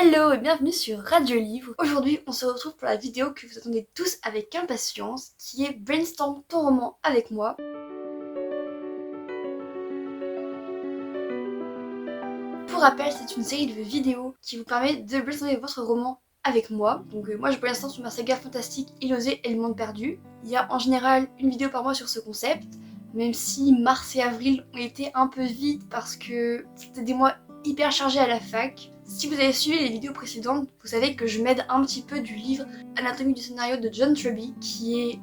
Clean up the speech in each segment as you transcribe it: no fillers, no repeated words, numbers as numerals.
Hello et bienvenue sur Radio Livre. Aujourd'hui, on se retrouve pour la vidéo que vous attendez tous avec impatience, qui est Brainstorm ton roman avec moi. Pour rappel, c'est une série de vidéos qui vous permet de brainstormer votre roman avec moi. Donc moi je brainstorm sur ma saga fantastique Il osait et le monde perdu. Il y a en général une vidéo par mois sur ce concept, même si mars et avril ont été un peu vides parce que c'était des mois hyper chargés à la fac. Si vous avez suivi les vidéos précédentes, vous savez que je m'aide un petit peu du livre Anatomie du scénario de John Truby, qui est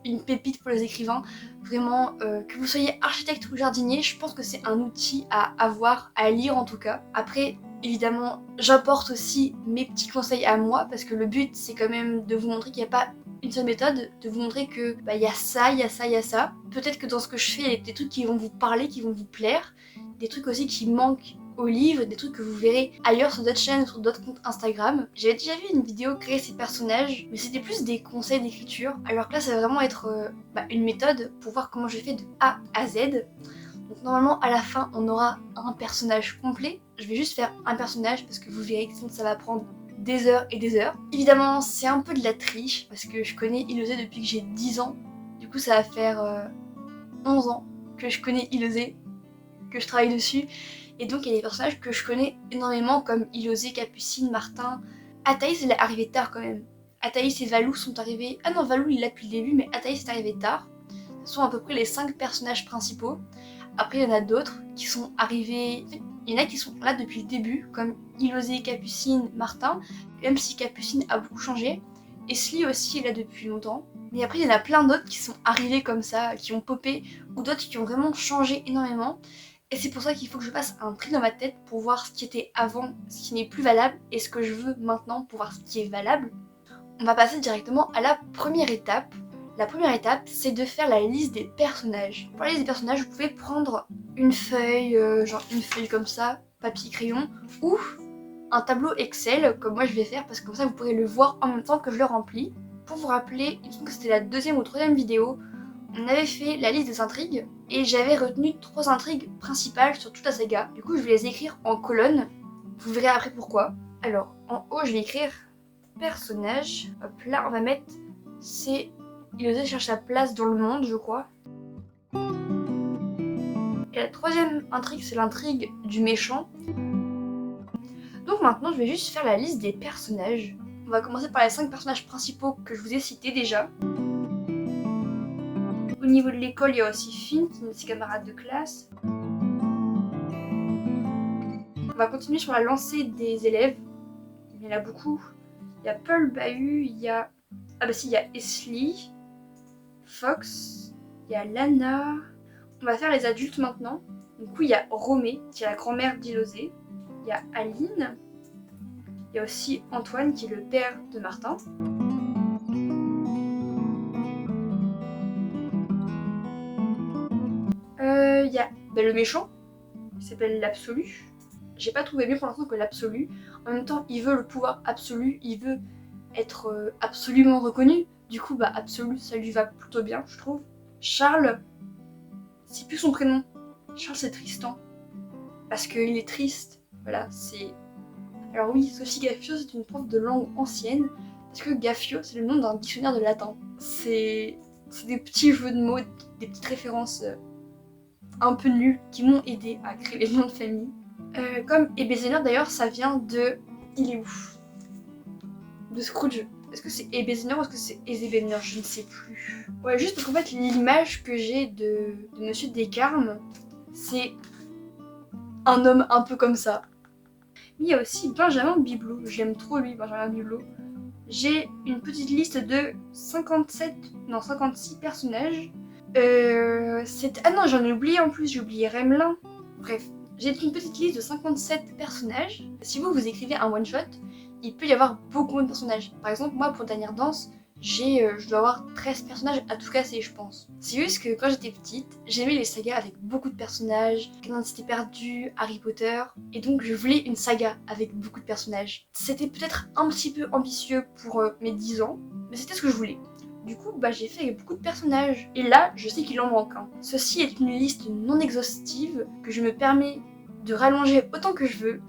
une pépite pour les écrivains. Vraiment, que vous soyez architecte ou jardinier, je pense que c'est un outil à avoir, à lire en tout cas. Après, évidemment, j'apporte aussi mes petits conseils à moi, parce que le but c'est quand même de vous montrer qu'il n'y a pas une seule méthode, de vous montrer que il y a ça, il y a ça, il y a ça. Peut-être que dans ce que je fais, il y a des trucs qui vont vous parler, qui vont vous plaire, des trucs aussi qui manquent au livre, des trucs que vous verrez ailleurs sur d'autres chaînes, sur d'autres comptes Instagram. J'avais déjà vu une vidéo créer ces personnages, mais c'était plus des conseils d'écriture, alors que là ça va vraiment être une méthode pour voir comment je fais de A à Z. Donc normalement à la fin on aura un personnage complet. Je vais juste faire un personnage parce que vous verrez que sinon ça va prendre des heures et des heures. Évidemment c'est un peu de la triche parce que je connais Il osait depuis que j'ai 10 ans. Du coup ça va faire 11 ans que je connais Il osait, que je travaille dessus. Et donc il y a des personnages que je connais énormément comme Il osait, Capucine, Martin. Athaïs il est arrivé tard quand même. Athaïs et Valou sont arrivés... Ah non, Valou il l'a depuis le début, mais Athaïs est arrivé tard. Ce sont à peu près les 5 personnages principaux. Après il y en a d'autres qui sont arrivés... Il y en a qui sont là depuis le début, comme Il osait, Capucine, Martin. Même si Capucine a beaucoup changé. Et Sly aussi est là depuis longtemps. Mais après il y en a plein d'autres qui sont arrivés comme ça, qui ont popé, ou d'autres qui ont vraiment changé énormément. Et c'est pour ça qu'il faut que je fasse un tri dans ma tête pour voir ce qui était avant, ce qui n'est plus valable, et ce que je veux maintenant pour voir ce qui est valable. On va passer directement à la première étape. La première étape, c'est de faire la liste des personnages. Pour la liste des personnages, vous pouvez prendre une feuille, genre une feuille comme ça, papier, crayon, ou un tableau Excel, comme moi je vais faire, parce que comme ça vous pourrez le voir en même temps que je le remplis. Pour vous rappeler, il me semble que c'était la deuxième ou troisième vidéo, on avait fait la liste des intrigues et j'avais retenu 3 intrigues principales sur toute la saga. Du coup, je vais les écrire en colonne. Vous verrez après pourquoi. Alors, en haut, je vais écrire personnage. Hop là, on va mettre c'est Il osait chercher sa place dans le monde, je crois. Et la troisième intrigue, c'est l'intrigue du méchant. Donc maintenant, je vais juste faire la liste des personnages. On va commencer par les 5 personnages principaux que je vous ai cités déjà. Au niveau de l'école, il y a aussi Finn, qui est ses camarades de classe. On va continuer sur la lancée des élèves. Il y en a beaucoup. Il y a Paul Bahut, il y a... Ah bah si, il y a Esli, Fox, il y a Lana. On va faire les adultes maintenant. Du coup, il y a Romée, qui est la grand-mère d'Il osait. Il y a Aline. Il y a aussi Antoine, qui est le père de Martin. Il y a le méchant, il s'appelle l'Absolu. J'ai pas trouvé mieux pour l'instant que l'Absolu. En même temps, il veut le pouvoir absolu, il veut être absolument reconnu. Du coup, Absolu, ça lui va plutôt bien, je trouve. Charles, c'est plus son prénom. Charles, c'est Tristan. Parce qu'il est triste. Voilà, c'est... Alors oui, Sophie Gaffio, c'est une prof de langue ancienne. Parce que Gaffio, c'est le nom d'un dictionnaire de latin. C'est des petits jeux de mots, des petites références un peu nulles qui m'ont aidé à créer les noms de famille. Comme Ebenezer d'ailleurs, ça vient de... Il est où? De Scrooge. Est-ce que c'est Ebenezer ou est-ce que c'est Ebenezer? Je ne sais plus. Ouais, juste parce qu'en fait, l'image que j'ai de Monsieur Descarmes, c'est un homme un peu comme ça. Mais il y a aussi Benjamin Bibelot. J'aime trop lui, Benjamin Bibelot. J'ai une petite liste de 56 personnages. Ah non, j'en ai oublié en plus, j'ai oublié Remelin. Bref, j'ai une petite liste de 57 personnages. Si vous écrivez un one-shot, il peut y avoir beaucoup de personnages. Par exemple, moi pour Dernière Danse, je dois avoir 13 personnages à tout casser, je pense. C'est juste que quand j'étais petite, j'aimais les sagas avec beaucoup de personnages, Cité perdue, Harry Potter, et donc je voulais une saga avec beaucoup de personnages. C'était peut-être un petit peu ambitieux pour mes 10 ans, mais c'était ce que je voulais. Du coup, j'ai fait avec beaucoup de personnages. Et là, je sais qu'il en manque un. Ceci est une liste non exhaustive que je me permets de rallonger autant que je veux.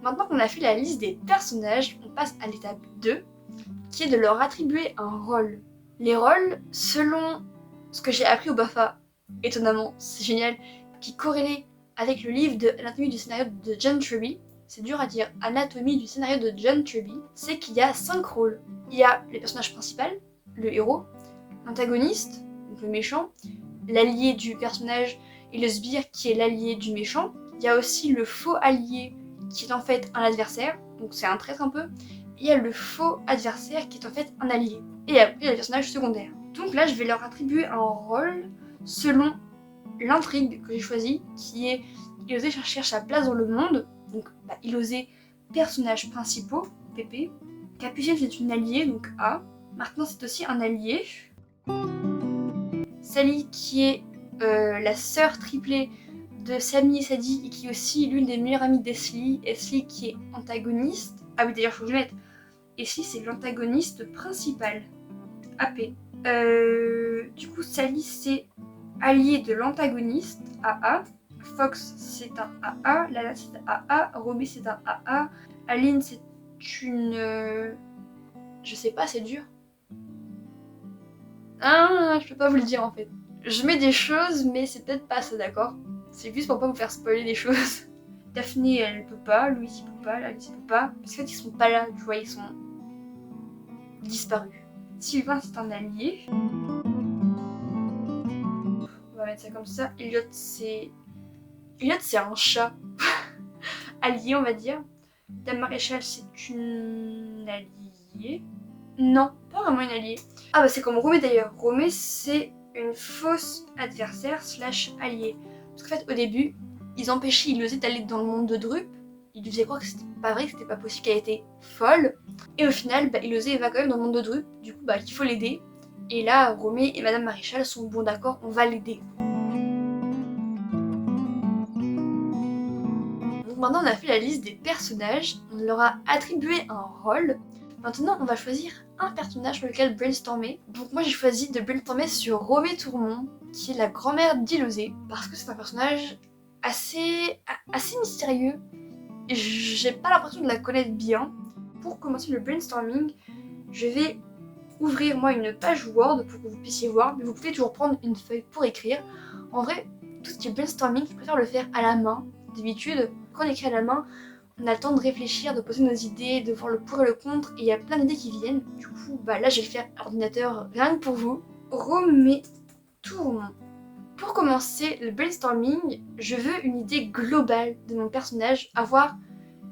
Maintenant qu'on a fait la liste des personnages, on passe à l'étape 2, qui est de leur attribuer un rôle. Les rôles, selon ce que j'ai appris au BAFA, étonnamment, c'est génial, qui corrélait avec le livre de Anatomie du scénario de John Truby, c'est dur à dire, Anatomie du scénario de John Truby, c'est qu'il y a 5 rôles. Il y a le personnage principal, le héros, l'antagoniste, donc le méchant, l'allié du personnage et le sbire qui est l'allié du méchant. Il y a aussi le faux allié qui est en fait un adversaire, donc c'est un traître un peu. Et il y a le faux adversaire qui est en fait un allié. Et après il y a le personnage secondaire. Donc là je vais leur attribuer un rôle selon l'intrigue que j'ai choisie, qui est il osait chercher sa place dans le monde. Donc il osait personnages principaux, PP. Capucine c'est une alliée, donc A. Martin c'est aussi un allié. Sally qui est la sœur triplée de Sammy et Sadie et qui est aussi l'une des meilleures amies d'Esli. Esli qui est antagoniste. Ah oui d'ailleurs faut que je mette. Esli c'est l'antagoniste principal. AP. Du coup Sally c'est allié de l'antagoniste AA. Fox c'est un AA. Lala c'est un AA. Robbie c'est un AA. Aline c'est une... je sais pas, c'est dur. Ah, je peux pas vous le dire en fait. Je mets des choses, mais c'est peut-être pas ça, d'accord? C'est juste pour pas vous faire spoiler des choses. Daphné, elle peut pas, Louis, il peut pas, Alice, il peut pas. Parce qu'en fait, ils sont pas là, tu vois, ils sont disparus. Sylvain, c'est un allié. On va mettre ça comme ça. Elliot, c'est un chat. Allié, on va dire. Dame Maréchal, c'est une alliée. Non, pas vraiment une alliée. Ah bah c'est comme Romé d'ailleurs. Romé c'est une fausse adversaire / alliée. Parce qu'en fait au début, ils empêchaient Ilosé d'aller dans le monde de Drup. Ils lui faisaient croire que c'était pas vrai, que c'était pas possible, qu'elle était folle. Et au final, Ilosé va quand même dans le monde de Drup. Du coup, il faut l'aider. Et là, Romé et Madame Maréchal sont bon d'accord, on va l'aider. Donc maintenant on a fait la liste des personnages, on leur a attribué un rôle. Maintenant on va choisir un personnage sur lequel brainstormer. Donc moi j'ai choisi de brainstormer sur Romé Tourmont, qui est la grand-mère d'Ilosé, parce que c'est un personnage assez mystérieux. Et j'ai pas l'impression de la connaître bien. Pour commencer le brainstorming, je vais ouvrir moi une page Word pour que vous puissiez voir, mais vous pouvez toujours prendre une feuille pour écrire. En vrai, tout ce qui est brainstorming, je préfère le faire à la main. D'habitude, quand on écrit à la main, on a le temps de réfléchir, de poser nos idées, de voir le pour et le contre, et il y a plein d'idées qui viennent. Du coup, là je vais le faire à l'ordinateur rien que pour vous. Romé Tourmont. Pour commencer le brainstorming, je veux une idée globale de mon personnage, avoir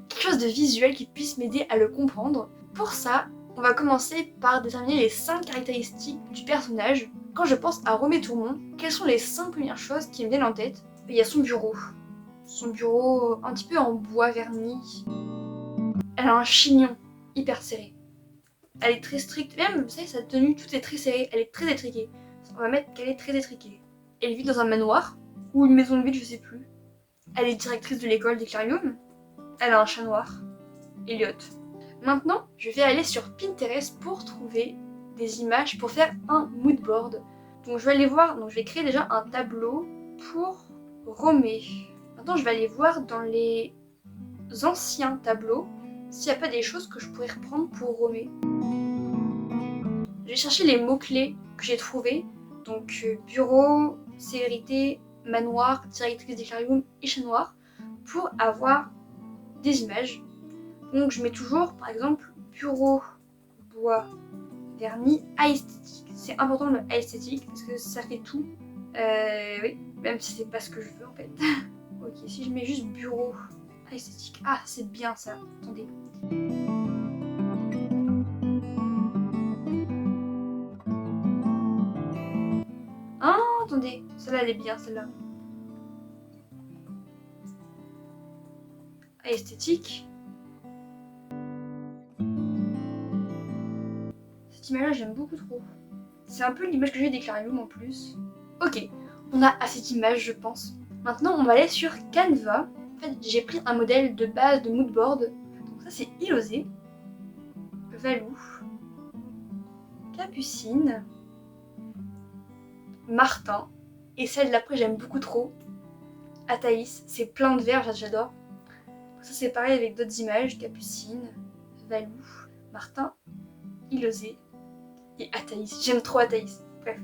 quelque chose de visuel qui puisse m'aider à le comprendre. Pour ça, on va commencer par déterminer les 5 caractéristiques du personnage. Quand je pense à Romé Tourmont, quelles sont les 5 premières choses qui me viennent en tête? Il y a son bureau. Son bureau un petit peu en bois verni. Elle a un chignon hyper serré. Elle est très stricte. Même, vous savez, sa tenue, tout est très serré. Elle est très étriquée. On va mettre qu'elle est très étriquée. Elle vit dans un manoir. Ou une maison de ville, je sais plus. Elle est directrice de l'école d'Eclarium. Elle a un chat noir. Elliot. Maintenant, je vais aller sur Pinterest pour trouver des images pour faire un mood board. Donc je vais aller voir, donc je vais créer déjà un tableau pour Romé. Maintenant je vais aller voir dans les anciens tableaux s'il n'y a pas des choses que je pourrais reprendre pour Romé. Je vais chercher les mots-clés que j'ai trouvés. Donc bureau, sévérité, manoir, directrice d'Eclarium et chat noir pour avoir des images. Donc je mets toujours par exemple bureau, bois, vernis, esthétique. C'est important le esthétique parce que ça fait tout. Oui, même si c'est pas ce que je veux en fait. Ok, si je mets juste bureau, esthétique. Ah, c'est bien ça. Attendez. Ah, attendez. Celle-là, elle est bien, celle-là. Esthétique. Cette image-là, j'aime beaucoup trop. C'est un peu l'image que j'ai d'Eclarium en plus. Ok, on a assez d'images, je pense. Maintenant, on va aller sur Canva. En fait, j'ai pris un modèle de base de moodboard. Donc ça, c'est Ilosé, Valou, Capucine, Martin. Et celle d'après, j'aime beaucoup trop. Athaïs, c'est plein de verts, j'adore. Ça c'est pareil avec d'autres images, Capucine, Valou, Martin, Ilosé et Athaïs. J'aime trop Athaïs. Bref.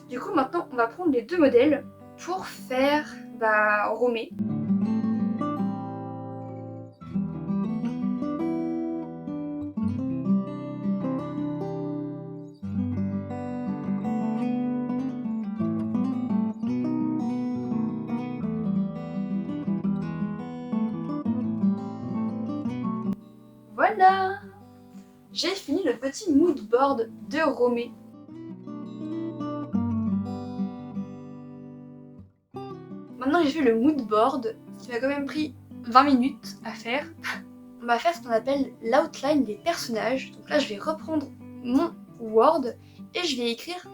Du coup maintenant on va prendre les deux modèles pour faire Romée. Voilà! J'ai fini le petit mood board de Romée. Maintenant j'ai fait le mood board, qui m'a quand même pris 20 minutes à faire. On va faire ce qu'on appelle l'outline des personnages. Donc là je vais reprendre mon Word et je vais écrire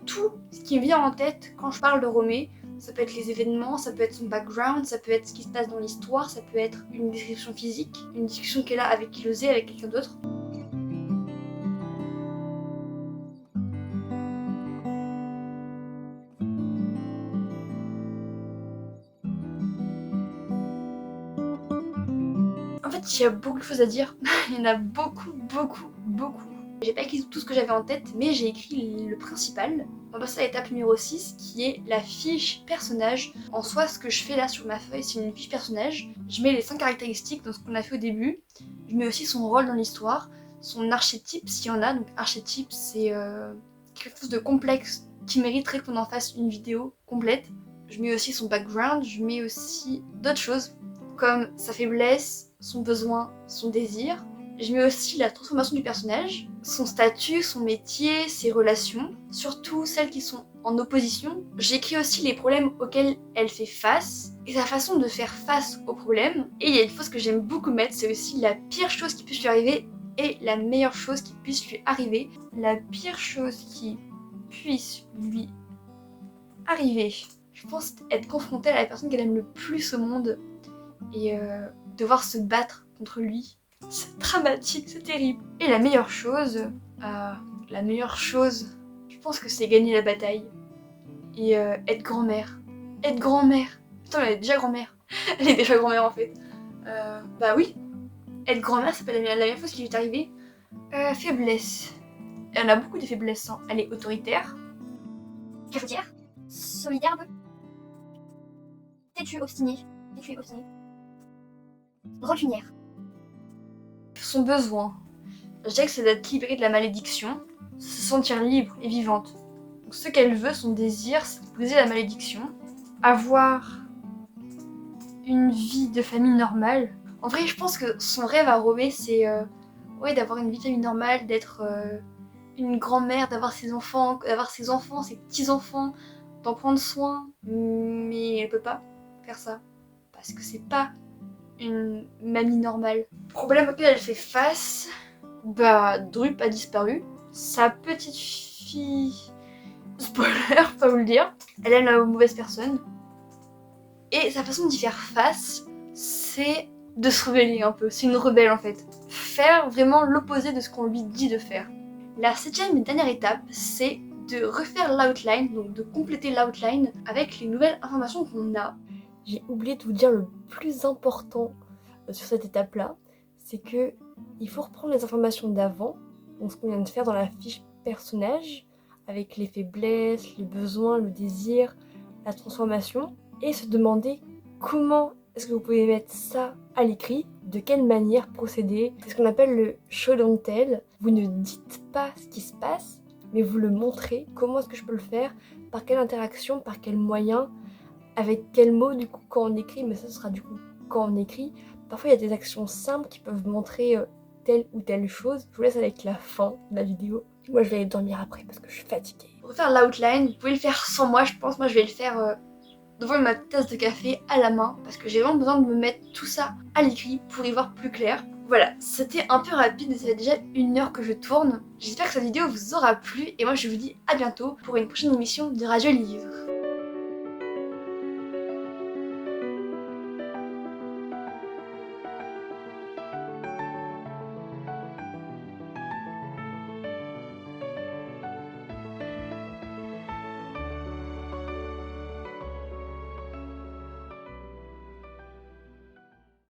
tout ce qui me vient en tête quand je parle de Romée. Ça peut être les événements, ça peut être son background, ça peut être ce qui se passe dans l'histoire, ça peut être une description physique, une discussion qu'elle a avec Ilosé, avec quelqu'un d'autre. En fait, il y a beaucoup de choses à dire. Il y en a beaucoup. J'ai pas écrit tout ce que j'avais en tête, mais j'ai écrit le principal. On va passer à l'étape numéro 6, qui est la fiche personnage. En soi, ce que je fais là sur ma feuille, c'est une fiche personnage. Je mets les 5 caractéristiques dans ce qu'on a fait au début. Je mets aussi son rôle dans l'histoire, son archétype, s'il y en a. Donc archétype, c'est quelque chose de complexe qui mériterait qu'on en fasse une vidéo complète. Je mets aussi son background, je mets aussi d'autres choses, comme sa faiblesse, son besoin, son désir. Je mets aussi la transformation du personnage, son statut, son métier, ses relations, surtout celles qui sont en opposition. J'écris aussi les problèmes auxquels elle fait face et sa façon de faire face aux problèmes. Et il y a une chose que j'aime beaucoup mettre, c'est aussi la pire chose qui puisse lui arriver et la meilleure chose qui puisse lui arriver. La pire chose qui puisse lui arriver, je pense être confrontée à la personne qu'elle aime le plus au monde et devoir se battre contre lui. C'est dramatique, c'est terrible. Et la meilleure chose, je pense que c'est gagner la bataille. Et être grand-mère. Être grand-mère. Putain, elle est déjà grand-mère. Elle est déjà grand-mère en fait. Bah oui. Être grand-mère, c'est pas la meilleure chose qui lui est arrivée. Faiblesse. Elle a beaucoup de faiblesses. Hein. Elle est autoritaire. Cafetière. Solidaire un peu. Têtue, obstinée. Rancunière. Son besoin, je dirais que c'est d'être libérée de la malédiction, se sentir libre et vivante. Donc ce qu'elle veut, son désir, c'est de briser la malédiction, avoir une vie de famille normale. En vrai, je pense que son rêve à Romée, c'est d'avoir une vie de famille normale, d'être une grand-mère, d'avoir ses enfants, ses petits-enfants, d'en prendre soin. Mais elle peut pas faire ça, parce que c'est pas une mamie normale. Problème auquel elle fait face, Drup a disparu. Sa petite fille, spoiler, pas vous le dire, elle aime la mauvaise personne. Et sa façon d'y faire face, c'est de se rebeller un peu. C'est une rebelle en fait. Faire vraiment l'opposé de ce qu'on lui dit de faire. La 7e et dernière étape, c'est de refaire l'outline, donc de compléter l'outline avec les nouvelles informations qu'on a. J'ai oublié de vous dire le plus important sur cette étape-là, c'est que il faut reprendre les informations d'avant, donc ce qu'on vient de faire dans la fiche personnage, avec les faiblesses, les besoins, le désir, la transformation, et se demander comment est-ce que vous pouvez mettre ça à l'écrit, de quelle manière procéder. C'est ce qu'on appelle le show don't tell. Vous ne dites pas ce qui se passe, mais vous le montrez. Comment est-ce que je peux le faire? Par quelle interaction? Par quel moyen? Avec quel mot du coup quand on écrit? Mais ça sera du coup quand on écrit. Parfois il y a des actions simples qui peuvent montrer telle ou telle chose. Je vous laisse avec la fin de la vidéo. Moi je vais aller dormir après parce que je suis fatiguée. Pour faire l'outline, vous pouvez le faire sans moi je pense. Moi je vais le faire devant ma tasse de café à la main parce que j'ai vraiment besoin de me mettre tout ça à l'écrit pour y voir plus clair. Voilà, c'était un peu rapide, mais ça fait déjà 1 heure que je tourne. J'espère que cette vidéo vous aura plu et moi je vous dis à bientôt pour une prochaine émission de Radio Livre.